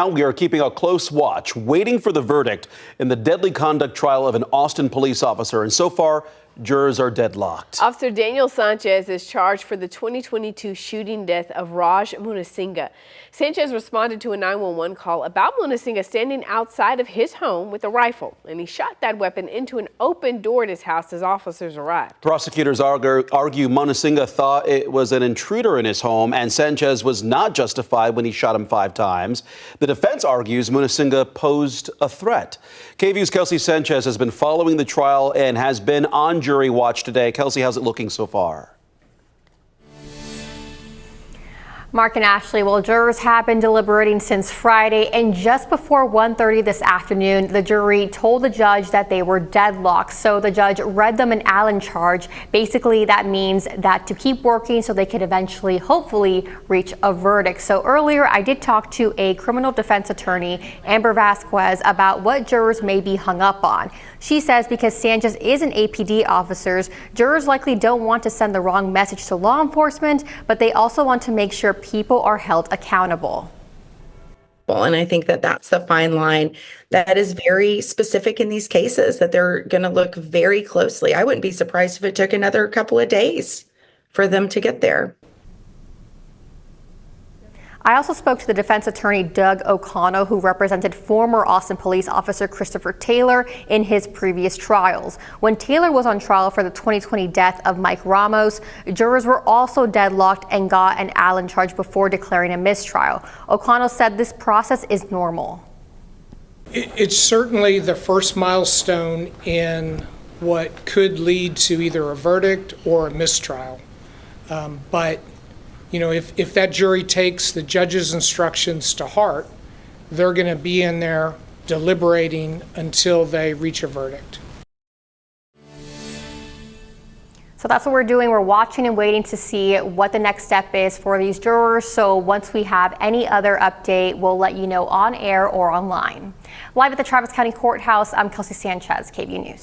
Now we are keeping a close watch, waiting for the verdict in the deadly conduct trial of an Austin police officer. And so far, jurors are deadlocked. Officer Daniel Sanchez is charged for the 2022 shooting death of Raj Munasinga. Sanchez responded to a 911 call about Munasinga standing outside of his home with a rifle, and he shot that weapon into an open door at his house as officers arrived. Prosecutors argue Munasinga thought it was an intruder in his home, and Sanchez was not justified when he shot him 5 times. The defense argues Munasinga posed a threat. KVUE's Kelsey Sanchez has been following the trial and has been on jury watch today. Kelsey, how's it looking so far? Mark and Ashley, well, jurors have been deliberating since Friday, and just before 1:30 this afternoon, the jury told the judge that they were deadlocked. So the judge read them an Allen charge. Basically, that means that to keep working so they could eventually, hopefully, reach a verdict. So earlier, I did talk to a criminal defense attorney, Amber Vasquez, about what jurors may be hung up on. She says because Sanchez is an APD officer, jurors likely don't want to send the wrong message to law enforcement, but they also want to make sure people are held accountable. And I think that that's the fine line that is very specific in these cases, that they're going to look very closely. I wouldn't be surprised if it took another couple of days for them to get there. I also spoke to the defense attorney Doug O'Connell, who represented former Austin police officer Christopher Taylor in his previous trials. When Taylor was on trial for the 2020 death of Mike Ramos, jurors were also deadlocked and got an Allen charge before declaring a mistrial. O'Connell said this process is normal. It's certainly the first milestone in what could lead to either a verdict or a mistrial. But you know, if that jury takes the judge's instructions to heart, they're going to be in there deliberating until they reach a verdict. So that's what we're doing. We're watching and waiting to see what the next step is for these jurors. So once we have any other update, we'll let you know on air or online. Live at the Travis County Courthouse, I'm Kelsey Sanchez, KVUE News.